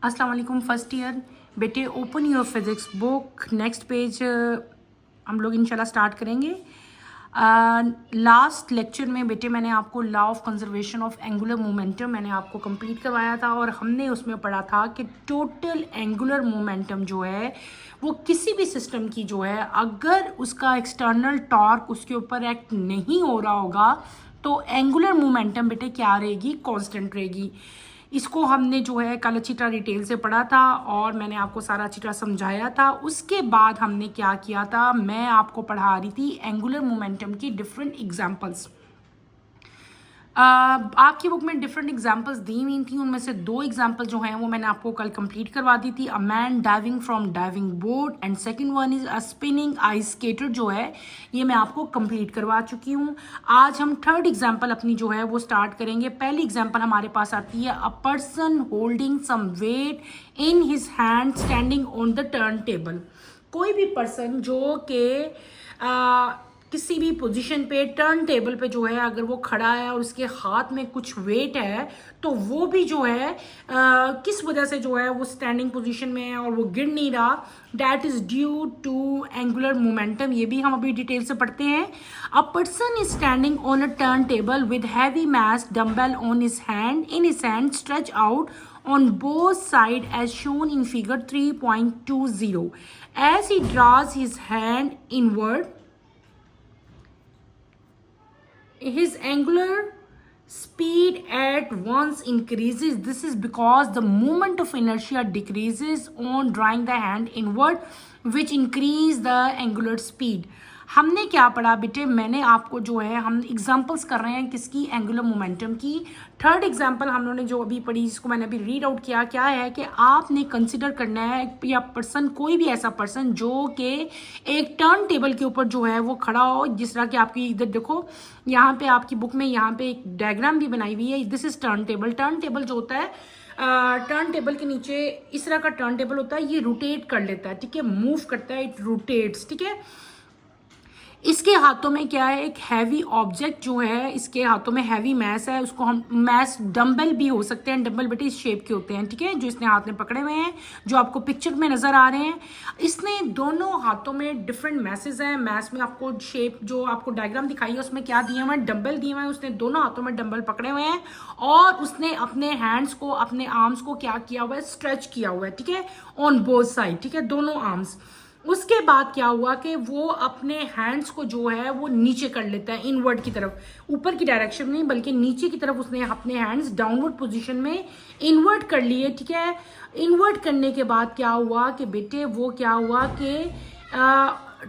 अस्सलाम वालेकुम first year बेटे, open your physics book. Next page हम लोग इंशाल्लाह स्टार्ट करेंगे। लास्ट लेक्चर में बेटे मैंने आपको law of conservation of angular momentum मैंने आपको कंप्लीट करवाया था और हमने उसमें पढ़ा था कि टोटल एंगुलर मोमेंटम जो है वो किसी भी सिस्टम की जो है अगर उसका एक्सटर्नल टॉर्क उसके ऊपर एक्ट नहीं हो रहा होगा तो एंगुलर मोमेंटम बेटे क्या रहेगी, कांस्टेंट रहेगी। इसको हमने जो है कल अच्छी तरह डिटेल से पढ़ा था और मैंने आपको सारा अच्छी तरह समझाया था। उसके बाद हमने क्या किया था, मैं आपको पढ़ा रही थी एंगुलर मोमेंटम की डिफरेंट एग्जांपल्स। आपकी बुक में डिफरेंट एग्जांपल्स दी हुई थी, उनमें से दो एग्जांपल जो हैं वो मैंने आपको कल कंप्लीट करवा दी थी। A man diving from diving board and second one is a spinning ice skater जो है ये मैं आपको कंप्लीट करवा चुकी हूँ। आज हम थर्ड एग्जांपल अपनी जो है वो स्टार्ट करेंगे। पहली एग्जांपल हमारे पास आती है, a person holding some weight in his hand standing on the turn table. कोई भी पर्सन जो के किसी भी पोजीशन पे टर्न टेबल पे जो है अगर वो खड़ा है और उसके हाथ में कुछ वेट है तो वो भी जो है किस वजह से जो है वो स्टैंडिंग पोजीशन में है और वो गिर नहीं रहा, that is due to angular momentum. ये भी हम अभी डिटेल से पढ़ते हैं। A person is standing on a turn table with heavy mass dumbbell on his hand stretch out on both sides as shown in figure 3.20. As he draws his hand inward, his angular speed at once increases. This is because the moment of inertia decreases on drawing the hand inward, which increase the angular speed. हमने क्या पढ़ा बेटे, मैंने आपको जो है हम examples कर रहे हैं किसकी, एंगुलर मोमेंटम की। थर्ड एग्जांपल हम लोगों ने जो अभी पढ़ी जिसको मैंने अभी रीड आउट किया, क्या है कि आपने कंसिडर करना है या पर्सन, कोई भी ऐसा पर्सन जो कि एक टर्न टेबल के ऊपर जो है वो खड़ा हो। जिस तरह कि आपकी इधर देखो, यहाँ पे आपकी बुक में यहाँ पे एक डायग्राम भी बनाई हुई है। This is turn table. Turn table जो होता है, टर्न टेबल के नीचे इस तरह का टर्न टेबल होता है, ये रोटेट कर लेता है, ठीक है, मूव करता है, इट रोटेट्स, ठीक है। इसके हाथों में क्या है, एक हैवी ऑब्जेक्ट जो है, इसके हाथों में हैवी मैस है, उसको हम मैस डंबल भी हो सकते हैं, डंबल बेटे इस शेप के होते हैं, ठीक है, जो इसने हाथ में पकड़े हुए हैं जो आपको पिक्चर में नजर आ रहे हैं। इसने दोनों हाथों में डिफरेंट मैसेज हैं। मैस में आपको शेप जो आपको डायग्राम दिखाई है उसमें क्या दिए हुए हैं, डंबल दिए हुए हैं। उसने दोनों हाथों में डंबल पकड़े हुए हैं और उसने अपने हैंड्स को, अपने आर्म्स को क्या किया हुआ है, स्ट्रेच किया हुआ है, ठीक है, ऑन बोथ साइड, ठीक है, दोनों आर्म्स। उसके बाद क्या हुआ कि वो अपने हैंड्स को जो है वो नीचे कर लेता है, इनवर्ड की तरफ, ऊपर की डायरेक्शन नहीं बल्कि नीचे की तरफ उसने अपने हैंड्स डाउनवर्ड पोजीशन में इन्वर्ट कर लिए, ठीक है। इन्वर्ट करने के बाद क्या हुआ कि बेटे वो क्या हुआ कि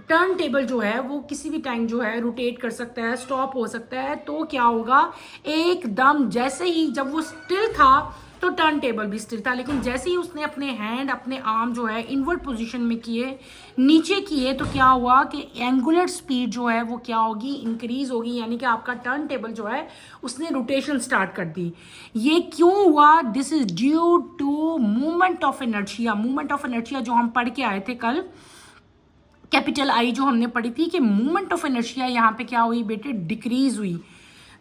टर्न टेबल जो है वो किसी भी टाइम जो है रोटेट कर सकता है, स्टॉप हो सकता है। तो क्या होगा, एकदम जैसे ही जब वो स्टिल था तो टर्न टेबल भी स्टिल था, लेकिन जैसे ही उसने अपने हैंड, अपने आर्म जो है इनवर्ट पोजीशन में किए, नीचे किए, तो क्या हुआ कि एंगुलर स्पीड जो है वो क्या होगी, इंक्रीज होगी, यानी कि आपका टर्न टेबल जो है उसने रोटेशन स्टार्ट कर दी। ये क्यों हुआ, this is due to movement of inertia. Movement of inertia जो हम पढ़ के आए थे कल, कैपिटल आई जो हमने पढ़ी थी कि मूवमेंट ऑफ इनर्शिया यहाँ पे क्या हुई बेटे, डिक्रीज हुई।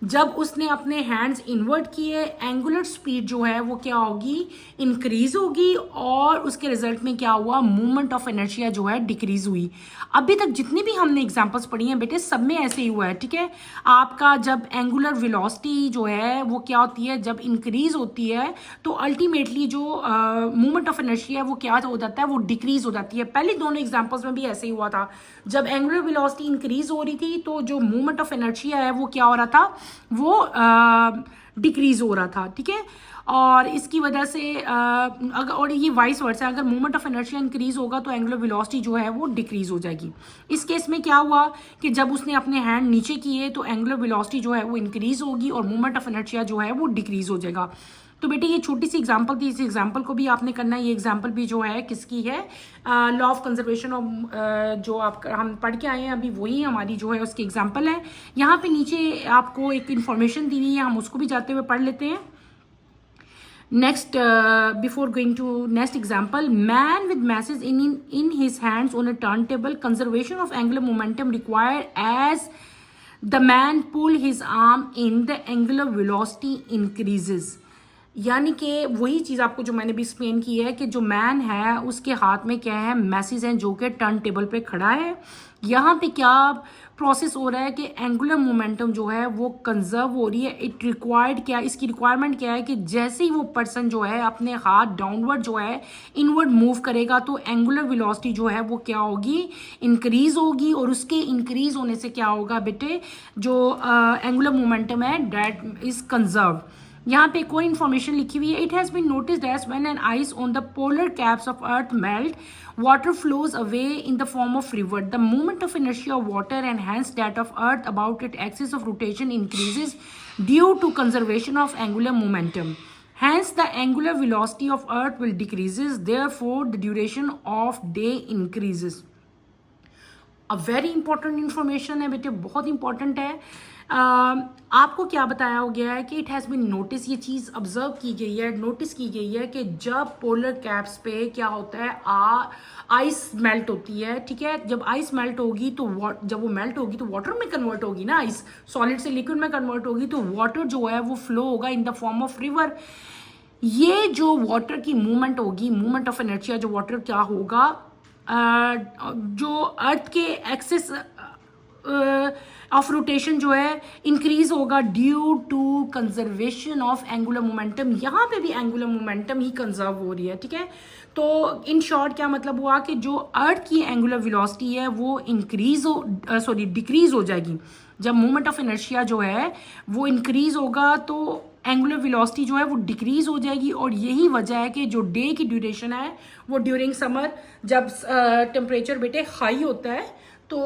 जब उसने अपने हैंड्स इन्वर्ट किए, एंगुलर स्पीड जो है वो क्या होगी, इंक्रीज होगी, और उसके रिजल्ट में क्या हुआ, मूवमेंट ऑफ इनर्शिया जो है डिक्रीज हुई। अभी तक जितनी भी हमने एग्जांपल्स पढ़ी हैं बेटे सब में ऐसे ही हुआ है, ठीक है। आपका जब एंगुलर वेलोसिटी जो है वो क्या होती है, जब इंक्रीज होती है तो अल्टीमेटली जो मूवमेंट ऑफ इनर्शिया है वो क्या हो जाता है, वो डिक्रीज हो जाती है। पहले दोनों एग्जाम्पल्स में भी ऐसे ही हुआ था, जब एंगुलर वेलोसिटी इंक्रीज हो रही थी तो जो मूवमेंट ऑफ इनर्शिया है वो क्या हो रहा था, वो डिक्रीज हो रहा था, ठीक है। और इसकी वजह से अगर, और ये वाइस वर्सा, अगर मूवमेंट ऑफ इनर्शिया इंक्रीज होगा तो एंगुलर वेलोसिटी जो है वो डिक्रीज हो जाएगी। इस केस में क्या हुआ कि जब उसने अपने हैंड नीचे किए तो एंगुलर वेलोसिटी जो है वो इंक्रीज होगी और मूवमेंट ऑफ इनर्शिया जो है वो डिक्रीज हो जाएगा। तो बेटे ये छोटी सी एग्जांपल थी, इस एग्जांपल को भी आपने करना है। ये एग्जांपल भी जो है किसकी है, लॉ ऑफ कंजर्वेशन ऑफ, जो आप हम पढ़ के आए हैं अभी वही हमारी जो है उसकी एग्जांपल है। यहाँ पे नीचे आपको एक इन्फॉर्मेशन दी हुई है, हम उसको भी जाते हुए पढ़ लेते हैं। Next, before going to next example, man with masses in his hands on a turntable, conservation of angular momentum required as the man pull his arm in, the angular velocity increases. यानी कि वही चीज़ आपको जो मैंने भी explain की है कि जो मैन है उसके हाथ में क्या है, मैसेज हैं, जो कि टर्न टेबल पे खड़ा है। यहाँ पे क्या प्रोसेस हो रहा है कि एंगुलर मोमेंटम जो है वो कंजर्व हो रही है। इट रिक्वायर्ड क्या, इसकी रिक्वायरमेंट क्या है कि जैसे ही वो पर्सन जो है अपने हाथ डाउनवर्ड जो है इनवर्ड मूव करेगा तो एंगुलर वेलोसिटी जो है वो क्या होगी, इंक्रीज होगी। और उसके इंक्रीज होने से क्या होगा बेटे, जो एंगुलर मोमेंटम है दैट इज कंजर्व। यहाँ पे एक और इन्फॉर्मेशन लिखी हुई है। It has been noticed as when an ice on the polar caps of earth melt, water flows away in the form of river. The moment of inertia of water and hence that of earth about its axis of rotation increases due to conservation of angular momentum. Hence the angular velocity of earth will decreases, therefore the duration of day increases. A very important information है बेटे, बहुत important है। आपको क्या बताया गया है कि इट हैज़ बीन नोटिस, ये चीज़ ऑब्जर्व की गई है, नोटिस की गई है कि जब पोलर कैप्स पे क्या होता है, आइस मेल्ट होती है, ठीक है। जब आइस मेल्ट होगी तो जब वो मेल्ट होगी तो वाटर में कन्वर्ट होगी ना, आइस सॉलिड से लिक्विड में कन्वर्ट होगी, तो वाटर जो है वो फ्लो होगा in the form of river. ये जो वाटर की मूवमेंट होगी, मूवमेंट ऑफ इनर्शिया, जो वाटर क्या होगा, जो अर्थ के एक्सिस ऑफ रोटेशन जो है इंक्रीज होगा due to conservation of angular momentum. यहाँ पे भी एंगुलर मोमेंटम ही कंजर्व हो रही है, ठीक है। तो इन शॉर्ट क्या मतलब हुआ कि जो अर्थ की एंगुलर वेलोसिटी है वो डिक्रीज हो जाएगी। जब मोमेंट ऑफ इनर्शिया जो है वो इंक्रीज होगा तो एंगुलर वेलोसिटी जो है वो डिक्रीज हो जाएगी। और यही वजह है कि जो डे की ड्यूरेशन है वो ड्यूरिंग समर, जब टेम्परेचर बेटे हाई होता है तो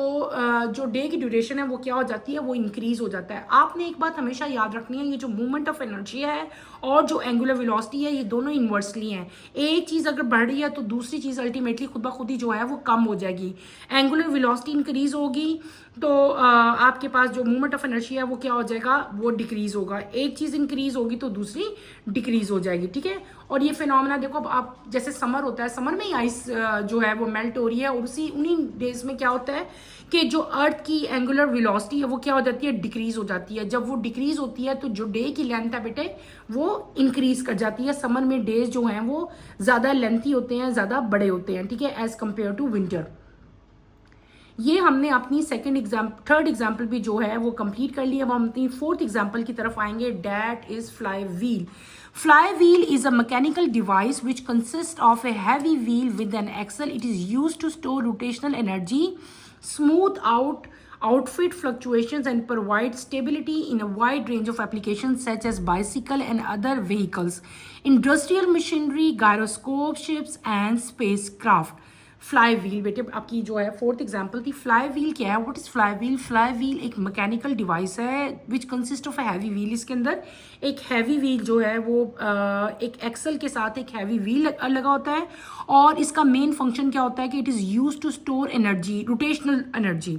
जो डे की ड्यूरेशन है वो क्या हो जाती है, वो इंक्रीज हो जाता है। आपने एक बात हमेशा याद रखनी है, ये जो मूवमेंट ऑफ एनर्जी है और जो एंगुलर वेलोसिटी है ये दोनों इन्वर्सली हैं। एक चीज़ अगर बढ़ रही है तो दूसरी चीज़ अल्टीमेटली खुद ब खुद ही जो है वो कम हो जाएगी। एंगुलर वेलोसिटी इंक्रीज होगी तो आपके पास जो मूवमेंट ऑफ एनर्जी है वो क्या हो जाएगा, वो डिक्रीज होगा। एक चीज़ इंक्रीज होगी तो दूसरी डिक्रीज हो जाएगी, ठीक है। और ये फिनोमेना देखो, अब आप जैसे समर होता है, समर में ही आइस जो है वो मेल्ट हो रही है और उन्हीं डेज में क्या होता है कि जो अर्थ की एंगुलर वेलोसिटी है वो क्या हो जाती है, डिक्रीज हो जाती है। जब वो डिक्रीज होती है तो जो डे की लेंथ है बेटे वो इंक्रीज कर जाती है। समर में डेज जो हैं वो ज़्यादा लेंथी होते हैं, ज़्यादा बड़े होते हैं, ठीक है, एज कम्पेयर टू विंटर। ये हमने अपनी थर्ड एग्जाम्पल भी जो है वो कंप्लीट कर लिया। अब हम अपनी फोर्थ एग्जाम्पल की तरफ आएंगे, that is fly wheel. Flywheel is a mechanical device which consists of a heavy wheel with an axle. It is used to store rotational energy, smooth out outfit fluctuations and provide stability in a wide range of applications such as bicycle and other vehicles, industrial machinery, gyroscope, ships and spacecraft. Fly wheel बेटे आपकी जो है fourth example थी। Fly wheel क्या है, what is fly wheel? Fly wheel एक mechanical device है which consist of a heavy wheel. इसके अंदर एक हैवी व्हील जो है वो एक एक्सल के साथ एक हैवी व्हील लगा होता है और इसका मेन फंक्शन क्या होता है कि it is use to store energy, rotational energy.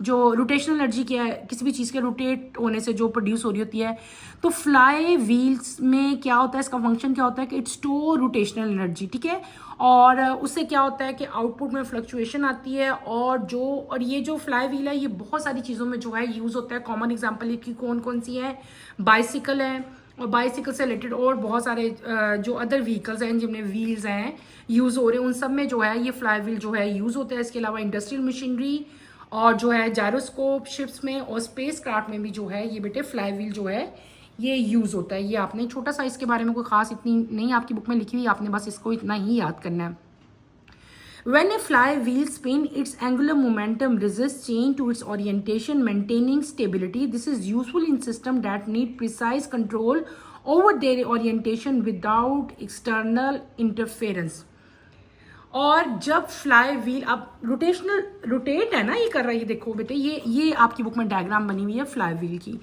जो रोटेशनल एनर्जी क्या है, किसी भी चीज़ के रोटेट होने से जो प्रोड्यूस हो रही होती है, तो फ्लाई व्हील्स में क्या होता है, इसका फंक्शन क्या होता है कि इट स्टोर रोटेशनल एनर्जी, ठीक है। और उससे क्या होता है कि आउटपुट में फ्लक्चुएशन आती है और ये जो फ्लाई व्हील है ये बहुत सारी चीज़ों में जो है यूज़ होता है। कॉमन एग्जांपल की कौन कौन सी है, बाइसिकल है और बाइसिकल से रिलेटेड और बहुत सारे जो अदर व्हीकल्स हैं जिनमें व्हील्स हैं यूज़ हो रहे हैं, उन सब में जो है ये फ्लाई व्हील जो है यूज़ होता है। इसके अलावा इंडस्ट्रियल मशीनरी और जो है जायरोस्कोप शिप्स में और स्पेस क्राफ्ट में भी जो है ये बेटे फ्लाई व्हील जो है ये यूज़ होता है। ये आपने छोटा सा इसके बारे में कोई खास इतनी नहीं आपकी बुक में लिखी हुई, आपने बस इसको इतना ही याद करना है। When a flywheel spin, its angular momentum resists change to its orientation, maintaining stability. This is useful in systems that need precise control over their orientation without external interference. और जब फ्लाई व्हील अब rotate है ना, ये कर रहा है, ये देखो बेटे ये आपकी बुक में डायग्राम बनी हुई है फ्लाई व्हील की।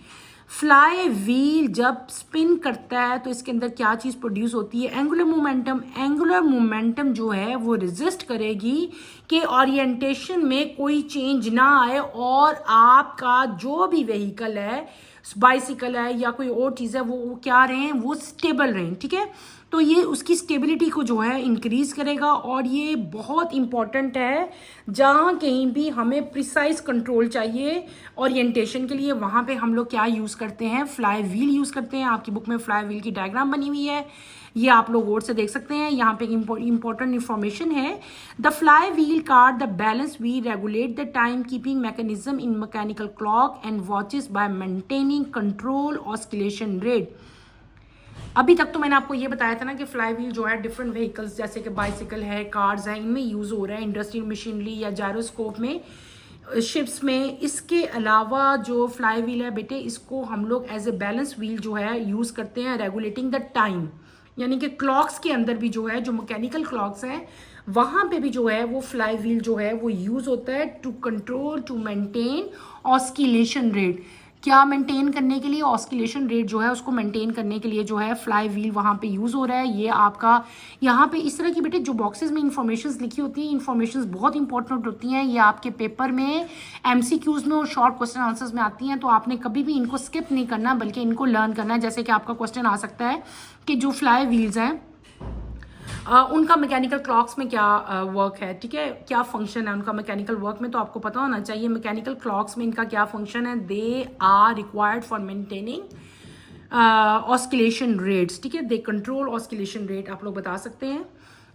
फ्लाई व्हील जब स्पिन करता है तो इसके अंदर क्या चीज़ प्रोड्यूस होती है, एंगुलर मोमेंटम। एंगुलर मोमेंटम जो है वो रेजिस्ट करेगी कि ओरिएंटेशन में कोई चेंज ना आए और आपका जो भी व्हीकल है, बाइसिकल है या कोई और चीज़ है, वो क्या रहें, वो स्टेबल रहें, ठीक है। तो ये उसकी स्टेबिलिटी को जो है इंक्रीज करेगा। और ये बहुत इंपॉर्टेंट है, जहाँ कहीं भी हमें प्रिसाइज कंट्रोल चाहिए ओरिएंटेशन के लिए, वहाँ पे हम लोग क्या यूज़ करते हैं, फ्लाई व्हील यूज़ करते हैं। आपकी बुक में फ्लाई व्हील की डायग्राम बनी हुई है, ये आप लोग गौर से देख सकते हैं। यहाँ पे इंपॉर्टेंट इंफॉर्मेशन है, the fly wheel card the balance wheel regulate the time keeping mechanism in mechanical clock and watches bye maintaining control oscillation rate. अभी तक तो मैंने आपको ये बताया था ना कि फ्लाई व्हील जो है डिफरेंट व्हीकल्स जैसे कि बाइसिकल है, कार्स है, इनमें यूज़ हो रहा है, इंडस्ट्रियल मशीनरी या जायरोस्कोप में, शिप्स में। इसके अलावा जो फ्लाई व्हील है बेटे, इसको हम लोग एज ए बैलेंस व्हील जो है यूज़ करते हैं रेगुलेटिंग द टाइम, यानी कि क्लॉक्स के अंदर भी जो है, जो मैकेनिकल क्लॉक्स हैं वहाँ पे भी जो है वो फ्लाई व्हील जो है वो यूज़ होता है to control, to maintain oscillation rate. क्या मेंटेन करने के लिए, ऑस्किलेशन रेट जो है उसको मेंटेन करने के लिए जो है फ्लाई व्हील वहाँ पे यूज़ हो रहा है। ये आपका यहाँ पे इस तरह की बेटे जो बॉक्सेस में इंफॉर्मेशंस लिखी होती हैं, इंफॉर्मेशंस बहुत इंपॉर्टेंट होती हैं। ये आपके पेपर में एमसीक्यूज में और शॉर्ट क्वेश्चन आंसर्स में आती हैं, तो आपने कभी भी इनको स्किप नहीं करना बल्कि इनको लर्न करना है। जैसे कि आपका क्वेश्चन आ सकता है कि जो फ्लाई व्हील्स हैं उनका मैकेनिकल क्लॉक्स में क्या वर्क है, ठीक है, क्या फंक्शन है उनका मैकेनिकल वर्क में, तो आपको पता होना चाहिए मैकेनिकल क्लॉक्स में इनका क्या फंक्शन है। They are required for maintaining oscillation rates, ठीक है, दे कंट्रोल ऑस्किलेशन रेट, आप लोग बता सकते हैं।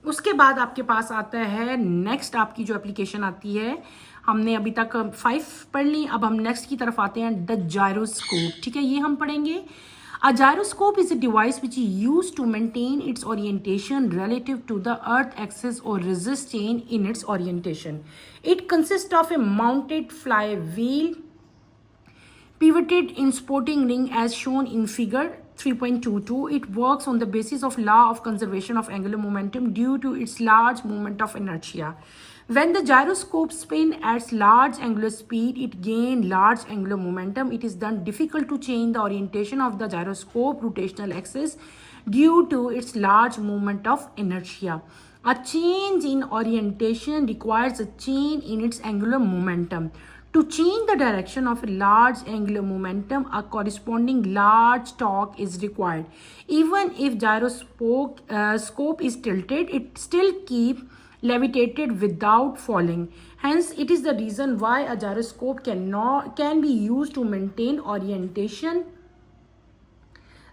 उसके बाद आपके पास आता है नेक्स्ट, आपकी जो एप्लीकेशन आती है, हमने अभी तक 5 पढ़ ली, अब हम नेक्स्ट की तरफ आते हैं, द जायरोस्कोप, ठीक है, ये हम पढ़ेंगे। A gyroscope is a device which is used to maintain its orientation relative to the earth axis or resist change in its orientation. It consists of a mounted flywheel pivoted in sporting ring as shown in figure 3.22. It works on the basis of law of conservation of angular momentum due to its large moment of inertia. When the gyroscope spin at large angular speed, it gains large angular momentum. It is then difficult to change the orientation of the gyroscope rotational axis due to its large moment of inertia. A change in orientation requires a change in its angular momentum. To change the direction of a large angular momentum, a corresponding large torque is required. Even if gyroscope is tilted, it still keeps levitated without falling. Hence, it is the reason why a gyroscope can be used to maintain orientation.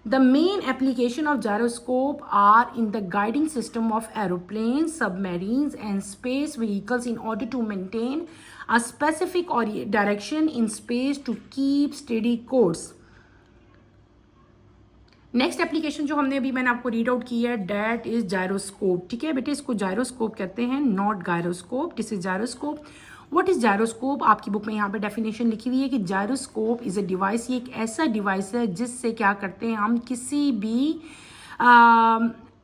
The main application of gyroscope are in the guiding system of aeroplanes, submarines, and space vehicles in order to maintain a specific direction in space to keep steady course. Next application जो हमने अभी मैंने आपको read out की है, that is gyroscope, ठीक है बेटे, इसको जायरोस्कोप कहते हैं, not gyroscope, this is gyroscope. What is gyroscope, आपकी बुक में यहाँ पे डेफिनेशन लिखी हुई है कि जायरोस्कोप इज अ डिवाइस, ये एक ऐसा डिवाइस है जिससे क्या करते हैं हम, किसी भी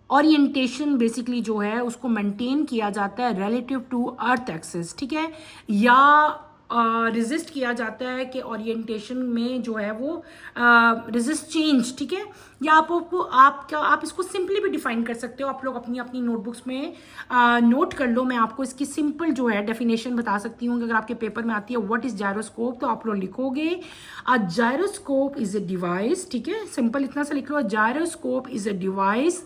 ओरिएंटेशन बेसिकली जो है उसको मेंटेन किया जाता है रिलेटिव टू अर्थ एक्सिस, ठीक है, या रेजिस्ट किया जाता है कि ओरिएंटेशन में जो है वो रेजिस्ट चेंज, ठीक है, या आप इसको सिंपली भी डिफाइन कर सकते हो। आप लोग अपनी अपनी नोटबुक्स में नोट कर लो, मैं आपको इसकी सिंपल जो है डेफिनेशन बता सकती हूँ। अगर आपके पेपर में आती है व्हाट इज जायरोस्कोप, तो आप लोग लिखोगे a gyroscope is a device, ठीक है, सिंपल इतना सा लिख लो, gyroscope is a device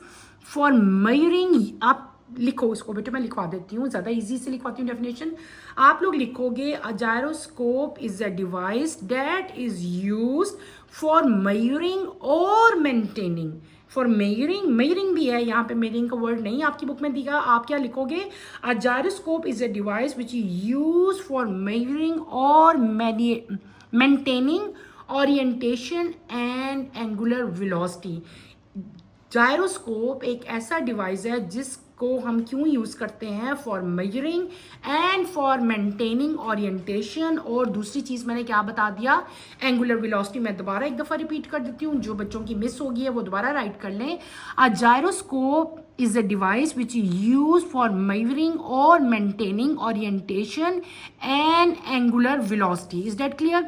for measuring. आप लिखो उसको बेटे, मैं लिखवा देती हूँ, ज़्यादा इजी से लिखवाती हूँ डेफिनेशन। आप लोग लिखोगे a gyroscope is a device that is used for measuring और मेंटेनिंग। फॉर मेजरिंग भी है यहाँ पे, मेजरिंग का वर्ड नहीं आपकी बुक में दिया, आप क्या लिखोगे, a gyroscope is a device which is used for measuring और maintaining orientation and angular velocity. Gyroscope एक ऐसा डिवाइस है जिसको हम क्यों यूज़ करते हैं, for measuring and for maintaining orientation, और दूसरी चीज़ मैंने क्या बता दिया, एंगुलर वेलोसिटी। मैं दोबारा एक दफ़ा रिपीट कर देती हूँ, जो बच्चों की मिस होगी है वो दोबारा राइट कर लें। अ gyroscope is a device which is used for measuring or maintaining orientation and angular velocity. Is that clear?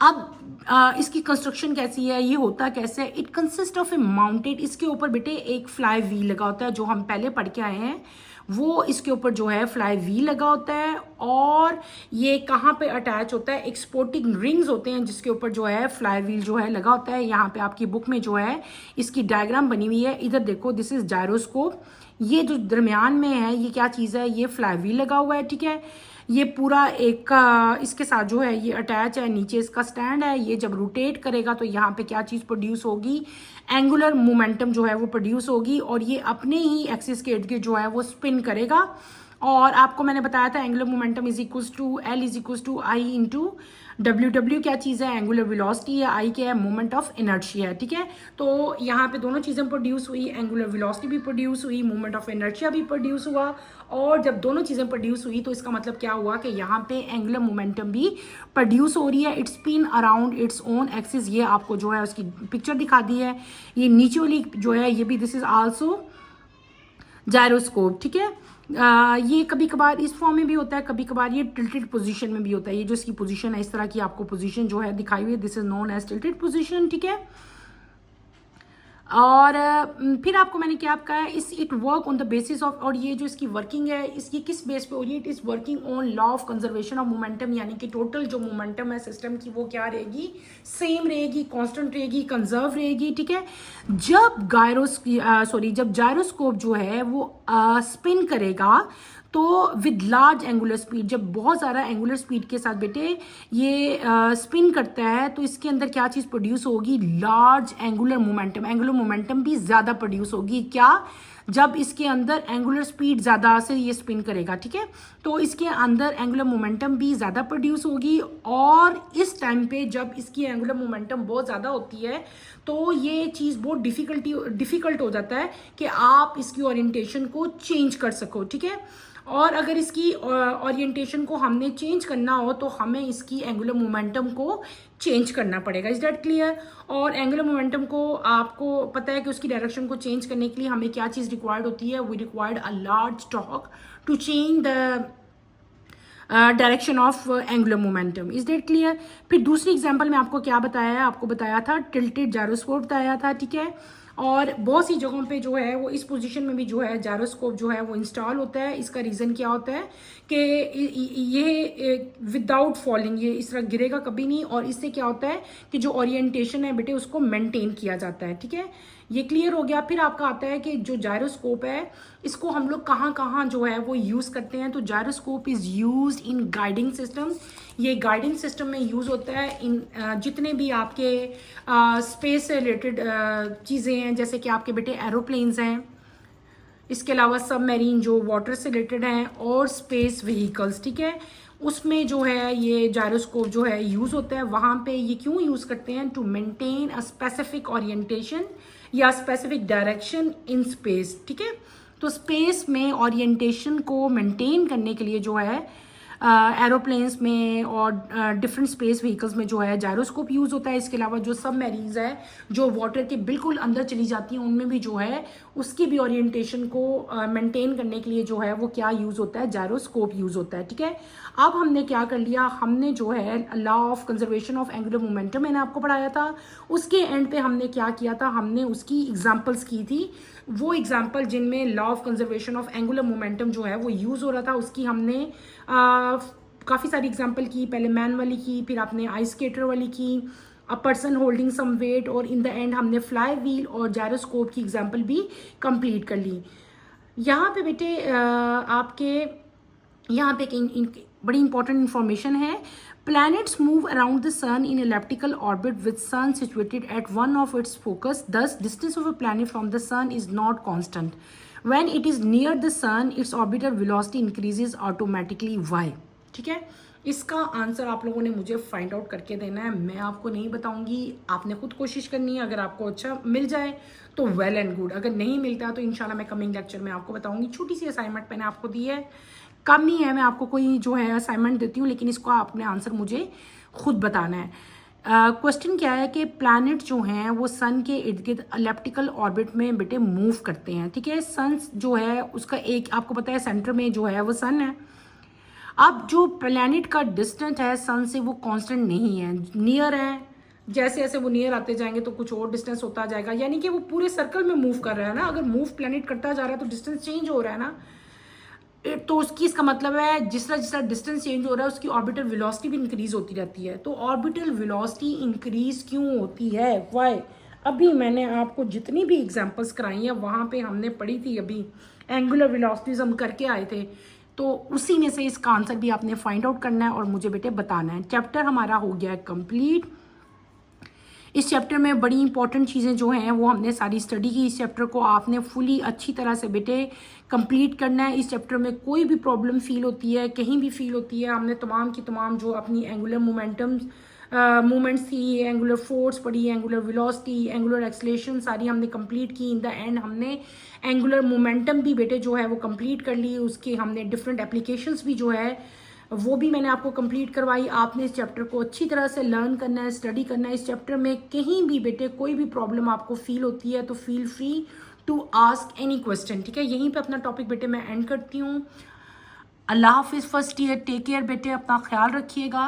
अब इसकी कंस्ट्रक्शन कैसी है, ये होता कैसे है, it consist of A mounted, इसके ऊपर बेटे एक फ्लाई व्हील लगा होता है, जो हम पहले पढ़ के आए हैं वो इसके ऊपर जो है फ्लाई व्हील लगा होता है, और ये कहाँ पे अटैच होता है, एक्सपोर्टिंग रिंग्स होते हैं जिसके ऊपर जो है फ्लाई व्हील जो है लगा होता है। यहाँ पे आपकी बुक में जो है इसकी डायग्राम बनी हुई है, इधर देखो, दिस इज जायरोस्कोप। ये जो दरमियान में है ये क्या चीज़ है, ये फ्लाई व्हील लगा हुआ है, ठीक है। ये पूरा एक इसके साथ जो है ये अटैच है, नीचे इसका स्टैंड है। ये जब रोटेट करेगा तो यहाँ पे क्या चीज़ प्रोड्यूस होगी, एंगुलर मोमेंटम जो है वो प्रोड्यूस होगी, और ये अपने ही एक्सिस के इर्द गिर्द जो है वो स्पिन करेगा। और आपको मैंने बताया था angular momentum is equals to L is equals to I into W. W क्या चीज़ है, एंगुलर वेलोसिटी है, आई क्या है, मोमेंट ऑफ इनर्शिया है, ठीक है। तो यहाँ पे दोनों चीज़ें प्रोड्यूस हुई, एंगुलर वेलोसिटी भी प्रोड्यूस हुई, मोमेंट ऑफ इनर्शिया भी प्रोड्यूस हुआ। और जब दोनों चीज़ें प्रोड्यूस हुई तो इसका मतलब क्या हुआ कि यहाँ पे एंगुलर मोमेंटम भी प्रोड्यूस हो रही है, it's spin around its own axis. ये आपको जो है उसकी पिक्चर दिखा दी है। ये नीचे वाली जो है ये भी दिस इज आल्सो जायरोस्कोप, ठीक है। ये कभी कभार इस फॉर्म में भी होता है, कभी कभार ये टिल्टेड पोजीशन में भी होता है। ये जो इसकी पोजीशन है, इस तरह की आपको पोजीशन जो है दिखाई हुई है, this is known as tilted position, ठीक है। और फिर आपको मैंने क्या कहा है, इस it work on the basis of, और ये जो इसकी वर्किंग है इसकी किस बेस पे हो रही है, it is working on law of conservation of momentum, यानी कि टोटल जो मोमेंटम है सिस्टम की वो क्या रहेगी, सेम रहेगी, कांस्टेंट रहेगी, कंजर्व रहेगी, ठीक है। जब जब जायरोस्कोप जो है वो स्पिन करेगा तो विद लार्ज एंगुलर स्पीड, जब बहुत ज़्यादा एंगुलर स्पीड के साथ बेटे ये स्पिन करता है तो इसके अंदर क्या चीज़ प्रोड्यूस होगी, large angular momentum. Angular momentum भी ज़्यादा प्रोड्यूस होगी, क्या, जब इसके अंदर एंगुलर स्पीड ज़्यादा से ये स्पिन करेगा, ठीक है। तो इसके अंदर एंगुलर मोमेंटम भी ज़्यादा प्रोड्यूस होगी, और इस टाइम पे जब इसकी एंगुलर मोमेंटम बहुत ज़्यादा होती है तो ये चीज़ बहुत डिफ़िकल्ट हो जाता है कि आप इसकी ओरिएंटेशन को चेंज कर सको, ठीक है। और अगर इसकी ओरिएंटेशन को हमने चेंज करना हो तो हमें इसकी एंगुलर मोमेंटम को चेंज करना पड़ेगा, इज दैट क्लियर। और एंगुलर मोमेंटम को आपको पता है कि उसकी डायरेक्शन को चेंज करने के लिए हमें क्या चीज़ रिक्वायर्ड होती है, we required a large torque to change the direction of angular momentum, is that clear. फिर दूसरी एग्जांपल में आपको क्या बताया है, आपको बताया था टिल्टेड जायरोस्कोप बताया था, ठीक है। और बहुत सी जगहों पे जो है वो इस पोजीशन में भी जो है जायरोस्कोप जो है वो इंस्टॉल होता है। इसका रीज़न क्या होता है कि ये विदाउट फॉलिंग ये इस तरह गिरेगा कभी नहीं, और इससे क्या होता है कि जो ओरिएंटेशन है बेटे उसको मेंटेन किया जाता है, ठीक है। ये क्लियर हो गया। फिर आपका आता है कि जो जायरोस्कोप है इसको हम लोग कहाँ कहाँ जो है वो यूज़ करते हैं। तो gyroscope is use in guiding system, ये गाइडिंग सिस्टम में यूज़ होता है इन जितने भी आपके स्पेस से रिलेटेड चीज़ें हैं, जैसे कि आपके बेटे एरोप्लेन्स हैं, इसके अलावा सबमरीन जो वाटर से रिलेटेड हैं, और स्पेस व्हीकल्स, ठीक है। उसमें जो है ये जायरोस्कोप जो है यूज़ होता है। वहाँ पे ये क्यों यूज़ करते हैं, to maintain a specific orientation या स्पेसिफिक डायरेक्शन इन स्पेस, ठीक है। तो स्पेस में ओरिएंटेशन को मेंटेन करने के लिए जो है एरोप्लेन्स में और डिफरेंट स्पेस व्हीकल्स में जो है जायरोस्कोप यूज़ होता है। इसके अलावा जो सबमरीन्स है जो वाटर के बिल्कुल अंदर चली जाती हैं उनमें भी जो है उसकी भी ओरिएंटेशन को मेंटेन करने के लिए जो है वो क्या यूज़ होता है, जायरोस्कोप यूज़ होता है, ठीक है। अब हमने क्या कर लिया, हमने जो है law of conservation of angular momentum मैंने आपको पढ़ाया था, उसके एंड पे हमने क्या किया था, हमने उसकी एग्जांपल्स की थी। वो एग्जांपल जिनमें law of conservation of angular momentum जो है वो यूज़ हो रहा था उसकी हमने काफ़ी सारी एग्जांपल की। पहले मैन वाली की, फिर आपने आइस स्केटर वाली की, a person holding some weight, और इन द एंड हमने फ्लाई व्हील और जायरोस्कोप की एग्जांपल भी कंप्लीट कर ली। यहाँ पे बेटे आपके यहाँ पे एक बड़ी इंपॉर्टेंट इंफॉर्मेशन है। Planets move around the sun in elliptical orbit with sun situated at one of its focus. Thus, distance of a planet from the sun is not constant. When it is near the sun, its orbital velocity increases automatically. Why? ठीक है, इसका answer आप लोगों ने मुझे find out करके देना है, मैं आपको नहीं बताऊंगी, आपने खुद कोशिश करनी है। अगर आपको अच्छा मिल जाए तो वेल एंड गुड, अगर नहीं मिलता तो इंशाल्लाह मैं कमिंग लेक्चर में आपको बताऊंगी। छोटी सी असाइनमेंट मैंने आपको दी है, कम नहीं है, मैं आपको कोई जो है असाइनमेंट देती हूँ, लेकिन इसको आपने आंसर मुझे खुद बताना है। क्वेश्चन क्या है कि प्लैनेट जो हैं वो सन के इर्द गिर्द एलिप्टिकल ऑर्बिट में बेटे मूव करते हैं, ठीक है। सन जो है उसका एक आपको पता है सेंटर में जो है वो सन है। अब जो प्लैनेट का डिस्टेंस है सन से वो कांस्टेंट नहीं है, नियर है। जैसे जैसे वो नियर आते जाएंगे तो कुछ और डिस्टेंस होता जाएगा, यानी कि वो पूरे सर्कल में मूव कर रहा है ना। अगर मूव प्लैनेट करता जा रहा है तो डिस्टेंस चेंज हो रहा है ना। तो उसकी इसका मतलब है जिस तरह डिस्टेंस चेंज हो रहा है उसकी ऑर्बिटल वेलोसिटी भी इंक्रीज होती रहती है। तो ऑर्बिटल वेलोसिटी इंक्रीज क्यों होती है, व्हाई? अभी मैंने आपको जितनी भी एग्जांपल्स कराई हैं वहाँ पे हमने पढ़ी थी, अभी एंगुलर वेलोसिटीज हम करके आए थे, तो उसी में से इसका आंसर भी आपने फाइंड आउट करना है और मुझे बेटे बताना है। चैप्टर हमारा हो गया है कंप्लीट। इस चैप्टर में बड़ी इंपॉर्टेंट चीज़ें जो हैं वो हमने सारी स्टडी की। इस चैप्टर को आपने फुली अच्छी तरह से बेटे कंप्लीट करना है। इस चैप्टर में कोई भी प्रॉब्लम फील होती है, कहीं भी फील होती है, हमने तमाम की तमाम जो अपनी एंगुलर मूवमेंट्स थी, एंगुलर फोर्स पढ़ी, एंगुलर वेलोसिटी, एंगुलर एक्सलेशन सारी हमने कंप्लीट की। इन द एंड हमने एंगुलर मोमेंटम भी बेटे जो है वो कंप्लीट कर ली। उसके हमने डिफरेंट एप्लीकेशंस भी जो है वो भी मैंने आपको कंप्लीट करवाई। आपने इस चैप्टर को अच्छी तरह से लर्न करना है, स्टडी करना है। इस चैप्टर में कहीं भी बेटे कोई भी प्रॉब्लम आपको फील होती है तो feel free to ask any question, ठीक है। यहीं पे अपना टॉपिक बेटे मैं एंड करती हूँ। अल्लाह हाफिज़ फर्स्ट ईयर, टेक केयर बेटे, अपना ख्याल रखिएगा।